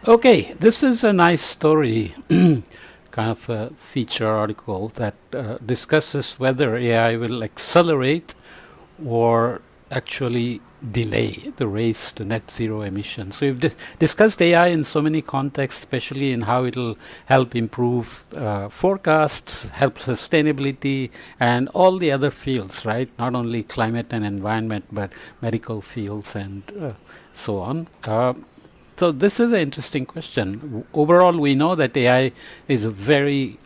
Okay, this is a nice story, kind of a feature article that discusses whether AI will accelerate or actually delay the race to net zero emissions. So we've discussed AI in so many contexts, especially in how it'll help improve forecasts, help sustainability, and all the other fields, right? Not only climate and environment, but medical fields and so on. So this is an interesting question. Overall, we know that AI is very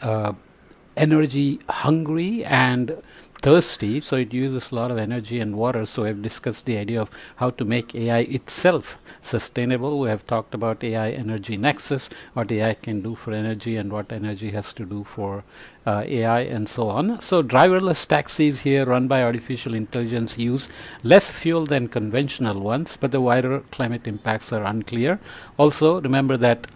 energy hungry and thirsty, so it uses a lot of energy and water. So we've discussed the idea of how to make AI itself sustainable. We have talked about AI energy nexus, what AI can do for energy and what energy has to do for AI and so on. So driverless taxis here run by artificial intelligence use less fuel than conventional ones, but the wider climate impacts are unclear. Also, remember that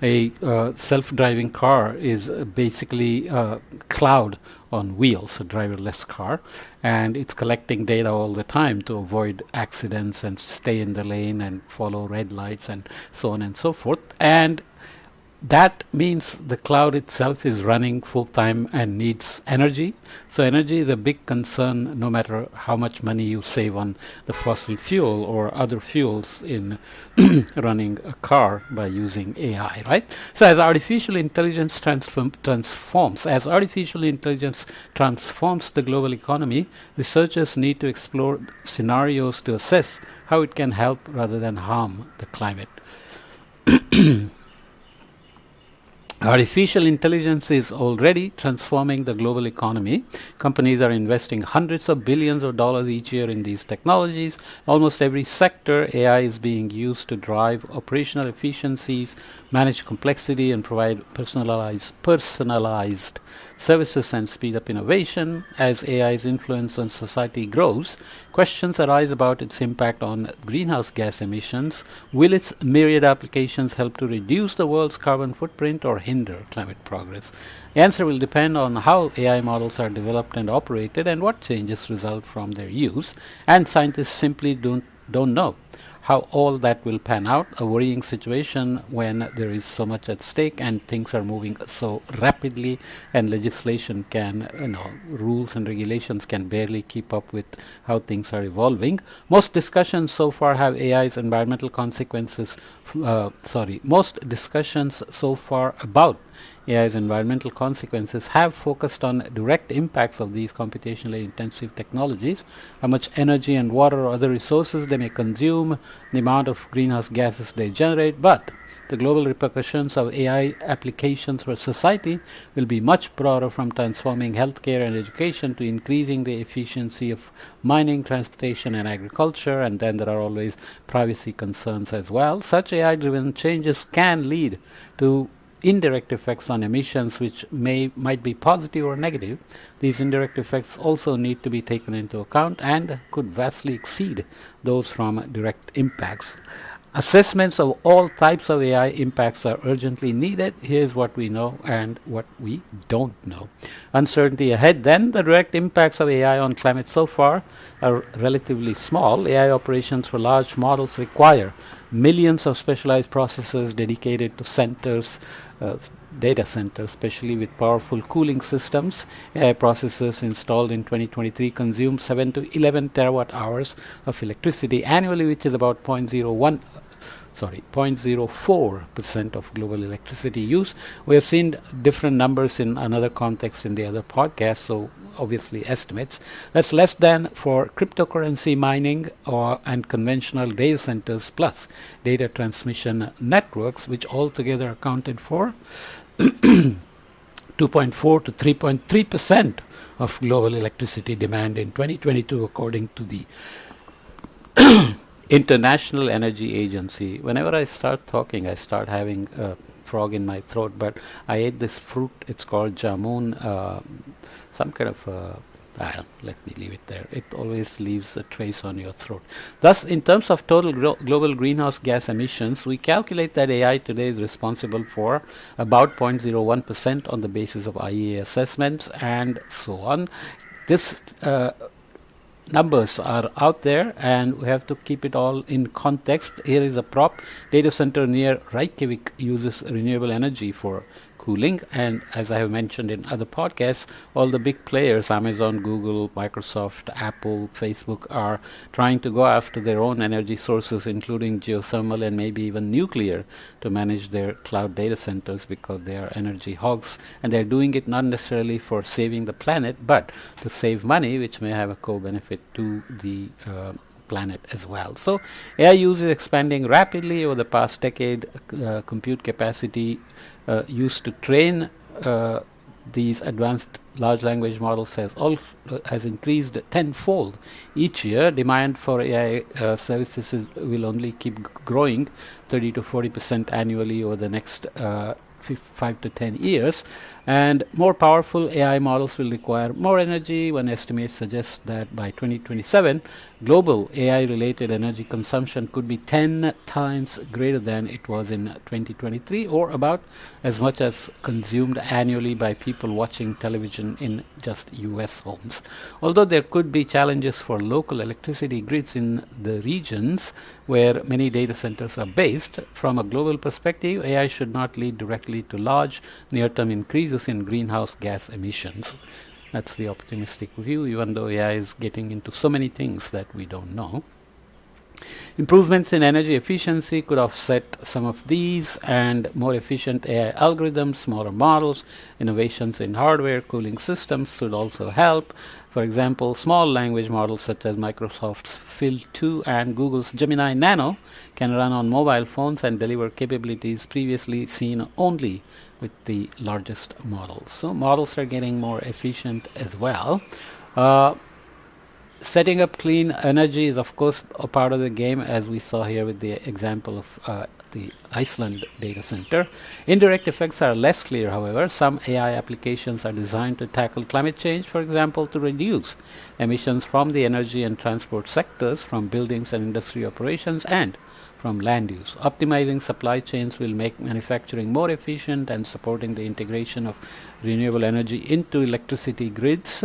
a self-driving car is basically a cloud on wheels, a driverless car, and it's collecting data all the time to avoid accidents and stay in the lane and follow red lights and so on and so forth. And that means the cloud itself is running full time and needs energy. So energy is a big concern no matter how much money you save on the fossil fuel or other fuels in running a car by using AI, right? So as artificial intelligence transforms the global economy, researchers need to explore scenarios to assess how it can help rather than harm the climate. Artificial intelligence is already transforming the global economy. Companies are investing hundreds of billions of dollars each year in these technologies. Almost every sector, AI is being used to drive operational efficiencies, manage complexity, and provide personalized services and speed up innovation. As AI's influence on society grows, questions arise about its impact on greenhouse gas emissions. Will its myriad applications help to reduce the world's carbon footprint or hinder climate progress? The answer will depend on how AI models are developed and operated and what changes result from their use, and scientists simply don't know how all that will pan out. A worrying situation when there is so much at stake and things are moving so rapidly, and legislation can, rules and regulations can barely keep up with how things are evolving. Most discussions so far have AI's environmental consequences. Most discussions so far about AI's environmental consequences have focused on direct impacts of these computationally intensive technologies, how much energy and water or other resources they may consume, the amount of greenhouse gases they generate, but the global repercussions of AI applications for society will be much broader, from transforming healthcare and education to increasing the efficiency of mining, transportation, and agriculture. And then there are always privacy concerns as well. Such AI-driven changes can lead to indirect effects on emissions which might be positive or negative. These indirect effects also need to be taken into account and could vastly exceed those from direct impacts. Assessments of all types of AI impacts are urgently needed. Here's what we know and what we don't know. Uncertainty ahead then. The direct impacts of AI on climate so far are relatively small. AI operations for large models require millions of specialized processors dedicated to data centers, especially with powerful cooling systems. AI processors installed in 2023 consumed 7 to 11 terawatt hours of electricity annually, which is about 0.04% of global electricity use. We have seen different numbers in another context in the other podcast, so obviously estimates. That's less than for cryptocurrency mining and conventional data centers plus data transmission networks, which altogether accounted for 2.4 to 3.3% of global electricity demand in 2022, according to the International Energy Agency. Whenever I start talking, I start having a frog in my throat, but I ate this fruit. It's called jamun, some kind of let me leave it there. It always leaves a trace on your throat. Thus, in terms of total global greenhouse gas emissions, we calculate that AI today is responsible for about 0.01% on the basis of IEA assessments and so on. This numbers are out there, and we have to keep it all in context. Here is a prop. Data center near Reykjavik uses renewable energy for cooling, and as I have mentioned in other podcasts, all the big players, Amazon, Google, Microsoft, Apple, Facebook, are trying to go after their own energy sources, including geothermal and maybe even nuclear, to manage their cloud data centers, because they are energy hogs, and they're doing it not necessarily for saving the planet, but to save money, which may have a co-benefit to the planet as well. So AI use is expanding rapidly over the past decade. Compute capacity used to train these advanced large language models has increased tenfold each year. Demand for AI services will only keep growing 30 to 40% annually over the next 5 to 10 years, and more powerful AI models will require more energy. One estimate suggests that by 2027, global AI-related energy consumption could be 10 times greater than it was in 2023, or about as much as consumed annually by people watching television in just US homes. Although there could be challenges for local electricity grids in the regions where many data centers are based, from a global perspective, AI should not lead directly to large near-term increases in greenhouse gas emissions. That's the optimistic view, even though AI is getting into so many things that we don't know. Improvements in energy efficiency could offset some of these, and more efficient AI algorithms, smaller models, innovations in hardware, cooling systems should also help. For example, small language models such as Microsoft's Phil 2 and Google's Gemini Nano can run on mobile phones and deliver capabilities previously seen only with the largest models. So models are getting more efficient as well. Setting up clean energy is of course a part of the game, as we saw here with the example of the Iceland data center. Indirect effects are less clear, however. Some AI applications are designed to tackle climate change, for example, to reduce emissions from the energy and transport sectors, from buildings and industry operations, and from land use. Optimizing supply chains will make manufacturing more efficient, and supporting the integration of renewable energy into electricity grids.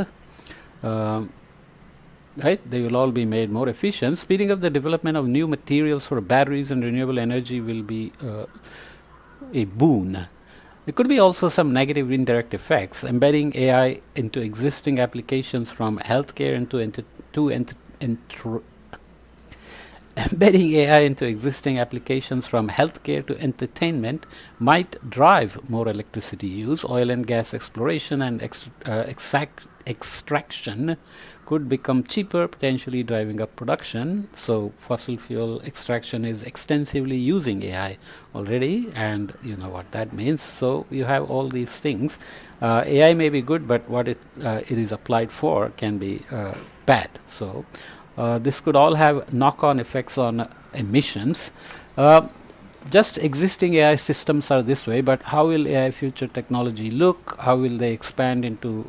Right, they will all be made more efficient. Speeding up the development of new materials for batteries and renewable energy will be a boon. There could be also some negative indirect effects. Embedding AI into existing applications from healthcare embedding AI into existing applications from healthcare to entertainment might drive more electricity use. Oil and gas exploration and extraction could become cheaper, potentially driving up production. So fossil fuel extraction is extensively using AI already, and you know what that means. So you have all these things. AI may be good, but what it is applied for can be bad. So this could all have knock-on effects on emissions. Just existing AI systems are this way, but how will AI future technology look? How will they expand into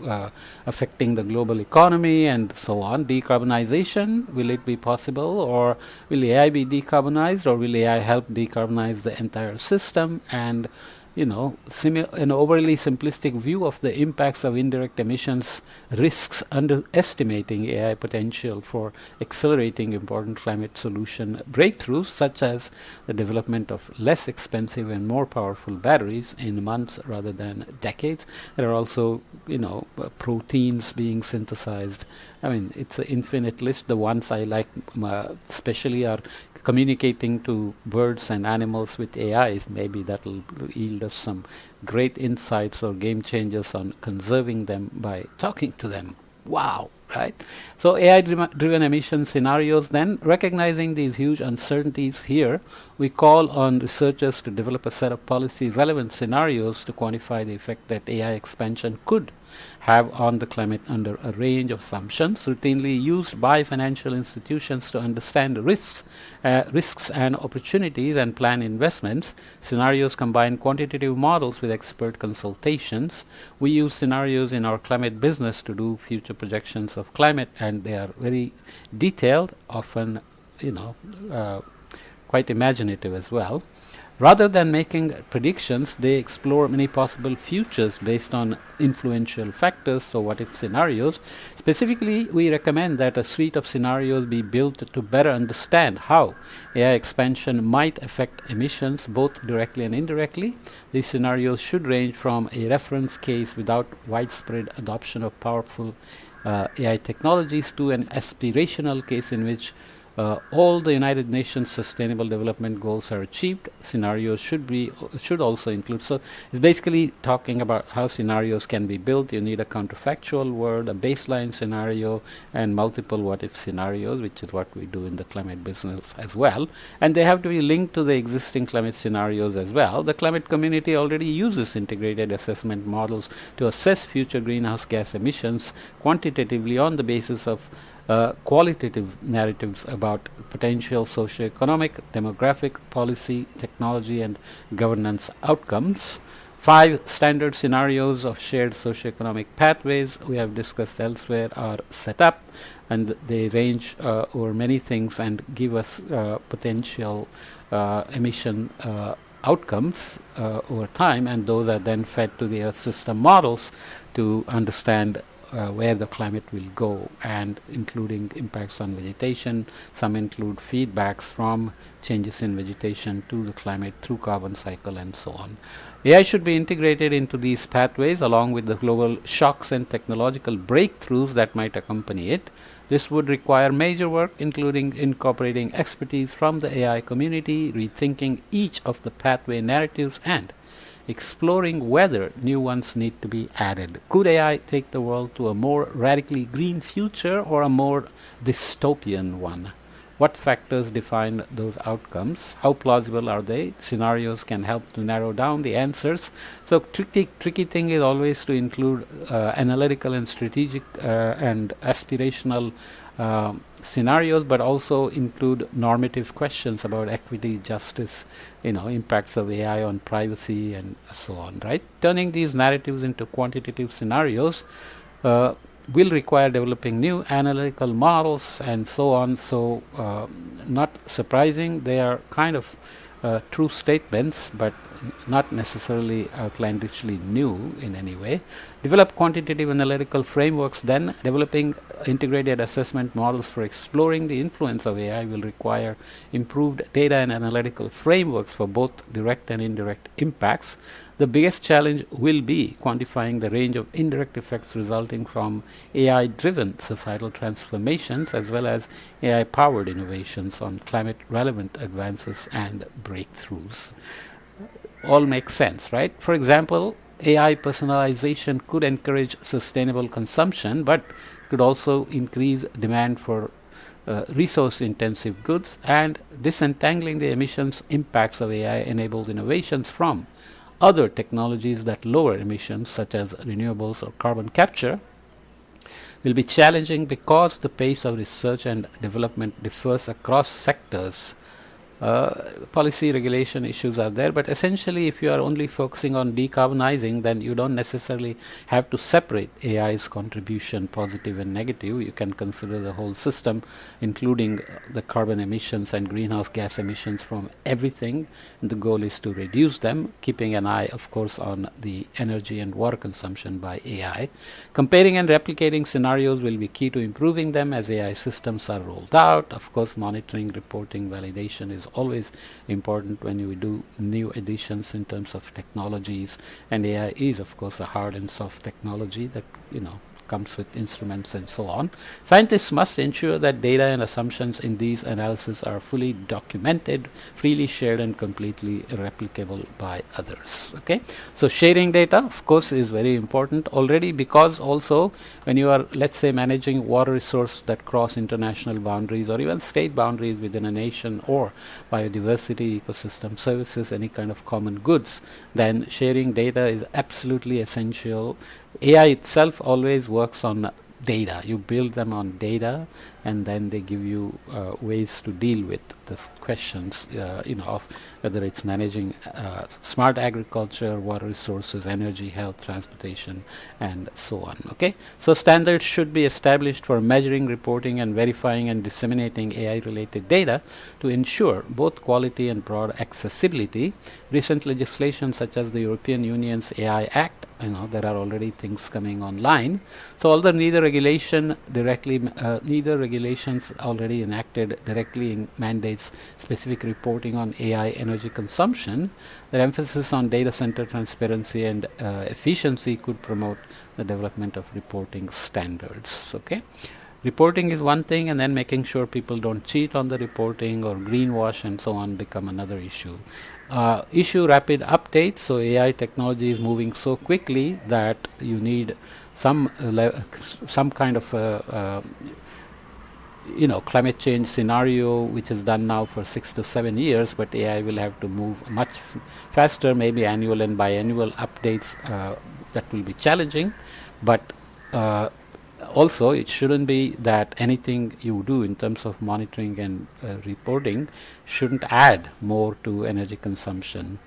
affecting the global economy and so on? Decarbonization, will it be possible, or will AI be decarbonized, or will AI help decarbonize the entire system? And you know, an overly simplistic view of the impacts of indirect emissions risks underestimating AI potential for accelerating important climate solution breakthroughs, such as the development of less expensive and more powerful batteries in months rather than decades. There are also, you know, proteins being synthesized. I mean, it's an infinite list. The ones I like especially are communicating to birds and animals with AIs. Maybe that will yield us some great insights or game changers on conserving them by talking to them. Wow, right? So AI-driven emission scenarios, then, recognizing these huge uncertainties here, we call on researchers to develop a set of policy-relevant scenarios to quantify the effect that AI expansion could have on the climate under a range of assumptions routinely used by financial institutions to understand risks and opportunities and plan investments. Scenarios combine quantitative models with expert consultations. We use scenarios in our climate business to do future projections of climate, and they are very detailed, often, you know, quite imaginative as well. Rather than making predictions, they explore many possible futures based on influential factors, so what if scenarios. Specifically, we recommend that a suite of scenarios be built to better understand how AI expansion might affect emissions both directly and indirectly. These scenarios should range from a reference case without widespread adoption of powerful AI technologies to an aspirational case in which all the United Nations Sustainable Development Goals are achieved. Scenarios should also include. So it's basically talking about how scenarios can be built. You need a counterfactual world, a baseline scenario, and multiple what-if scenarios, which is what we do in the climate business as well. And they have to be linked to the existing climate scenarios as well. The climate community already uses integrated assessment models to assess future greenhouse gas emissions quantitatively on the basis of qualitative narratives about potential socioeconomic, demographic, policy, technology, and governance outcomes. 5 standard scenarios of shared socioeconomic pathways we have discussed elsewhere are set up, and they range over many things and give us potential emission outcomes over time, and those are then fed to the Earth system models to understand where the climate will go, and including impacts on vegetation. Some include feedbacks from changes in vegetation to the climate through carbon cycle and so on. AI should be integrated into these pathways along with the global shocks and technological breakthroughs that might accompany it. This would require major work, including incorporating expertise from the AI community, rethinking each of the pathway narratives, and exploring whether new ones need to be added. Could AI take the world to a more radically green future or a more dystopian one? What factors define those outcomes? How plausible are they? Scenarios can help to narrow down the answers. So tricky thing is always to include analytical and strategic and aspirational scenarios, but also include normative questions about equity, justice, impacts of AI on privacy and so on, right? Turning these narratives into quantitative scenarios will require developing new analytical models and so on. So not surprising, they are kind of true statements, but not necessarily outlandishly new in any way. Develop quantitative analytical frameworks. Then developing integrated assessment models for exploring the influence of AI will require improved data and analytical frameworks for both direct and indirect impacts. The biggest challenge will be quantifying the range of indirect effects resulting from AI-driven societal transformations as well as AI-powered innovations on climate-relevant advances and breakthroughs. All makes sense, right? For example, AI personalization could encourage sustainable consumption, but could also increase demand for resource-intensive goods, and disentangling the emissions impacts of AI enables innovations from other technologies that lower emissions, such as renewables or carbon capture, will be challenging because the pace of research and development differs across sectors. Policy regulation issues are there, but essentially if you are only focusing on decarbonizing, then you don't necessarily have to separate AI's contribution, positive and negative. You can consider the whole system, including the carbon emissions and greenhouse gas emissions from everything, and the goal is to reduce them, keeping an eye of course on the energy and water consumption by AI. Comparing and replicating scenarios will be key to improving them as AI systems are rolled out. Of course, monitoring, reporting, validation is always important when you do new additions in terms of technologies, and AI is of course a hard and soft technology that comes with instruments and so on. Scientists must ensure that data and assumptions in these analyses are fully documented, freely shared, and completely replicable by others. Okay, so sharing data of course is very important already, because also when you are, let's say, managing water resources that cross international boundaries or even state boundaries within a nation, or biodiversity, ecosystem services, any kind of common goods, then sharing data is absolutely essential. AI itself always works on data. You build them on data. and then they give you ways to deal with the questions, of whether it's managing smart agriculture, water resources, energy, health, transportation, and so on. Okay, so standards should be established for measuring, reporting, and verifying and disseminating AI-related data to ensure both quality and broad accessibility. Recent legislation such as the European Union's AI Act, there are already things coming online. So although neither regulations already enacted directly mandates specific reporting on AI energy consumption, their emphasis on data center transparency and efficiency could promote the development of reporting standards. Okay. Reporting is one thing, and then making sure people don't cheat on the reporting or greenwash and so on become another issue. Issue rapid updates. So AI technology is moving so quickly that you need some kind of climate change scenario which is done now for 6 to 7 years, but AI will have to move much faster, maybe annual and biannual updates. That will be challenging, but also it shouldn't be that anything you do in terms of monitoring and reporting shouldn't add more to energy consumption.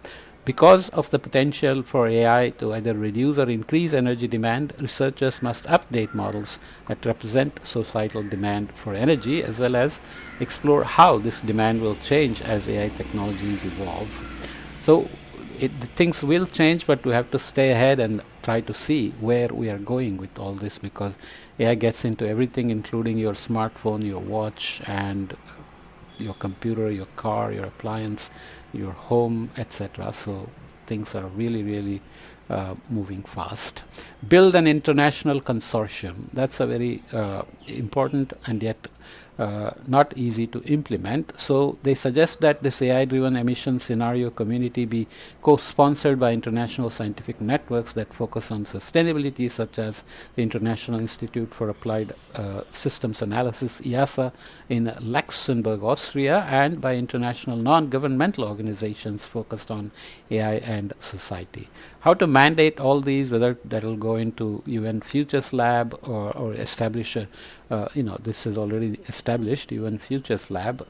Because of the potential for AI to either reduce or increase energy demand, researchers must update models that represent societal demand for energy, as well as explore how this demand will change as AI technologies evolve. So things will change, but we have to stay ahead and try to see where we are going with all this, because AI gets into everything, including your smartphone, your watch, and your computer, your car, your appliance, your home, etc. So things are really moving fast. Build an international consortium. That's a very important and yet not easy to implement. So they suggest that this AI-driven emission scenario community be co-sponsored by international scientific networks that focus on sustainability, such as the International Institute for Applied Systems Analysis, IASA, in Luxembourg, Austria, and by international non-governmental organizations focused on AI and society. How to mandate all these, whether that will go into UN Futures Lab or establish a, this is already established, UN Futures Lab.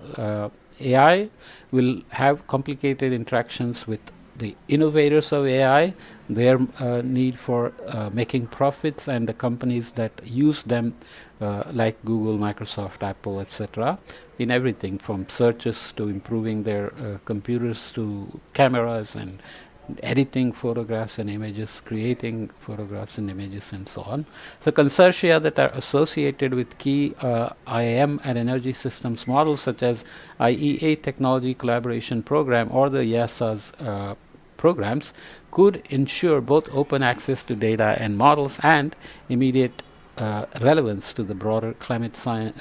AI will have complicated interactions with the innovators of AI, their need for making profits, and the companies that use them, like Google, Microsoft, Apple, etc., in everything from searches to improving their computers to cameras and editing photographs and images, creating photographs and images, and so on. So consortia that are associated with key IAM and energy systems models, such as IEA Technology Collaboration Program or the IASA's programs, could ensure both open access to data and models and immediate relevance to the broader climate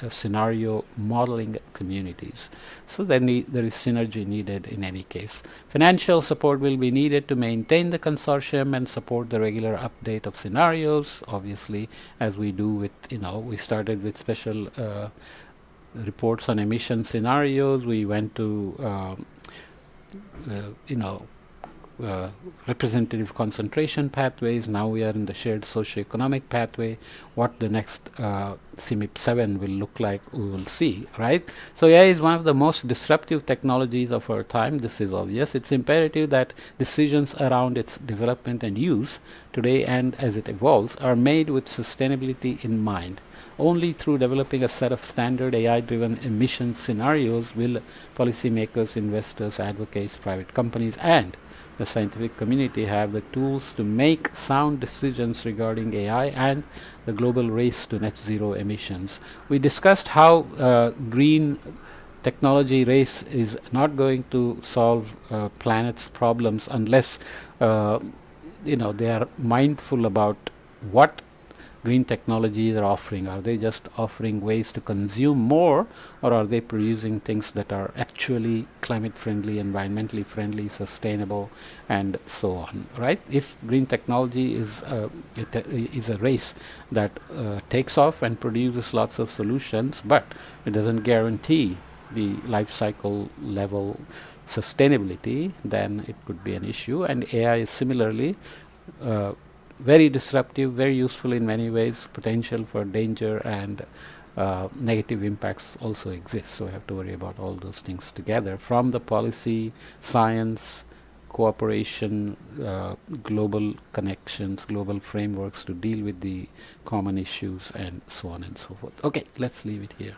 scenario modeling communities. So there is synergy needed in any case. Financial support will be needed to maintain the consortium and support the regular update of scenarios, obviously, as we do with, we started with special reports on emission scenarios. We went to, representative concentration pathways. Now we are in the shared socioeconomic pathway. What the next CMIP 7 will look like, we will see, right? So AI is one of the most disruptive technologies of our time. This is obvious. It's imperative that decisions around its development and use today and as it evolves are made with sustainability in mind. Only through developing a set of standard AI-driven emission scenarios will policymakers, investors, advocates, private companies, and the scientific community have the tools to make sound decisions regarding AI and the global race to net zero emissions. We discussed how green technology race is not going to solve planet's problems unless they are mindful about what green technologies are offering. Are they just offering ways to consume more, or are they producing things that are actually climate friendly, environmentally friendly, sustainable, and so on, right? If green technology is a race that takes off and produces lots of solutions, but it doesn't guarantee the life cycle level sustainability, then it could be an issue. And AI is similarly very disruptive, very useful in many ways, potential for danger and negative impacts also exist. So we have to worry about all those things together, from the policy, science, cooperation, global connections, global frameworks to deal with the common issues, and so on and so forth. Okay, let's leave it here.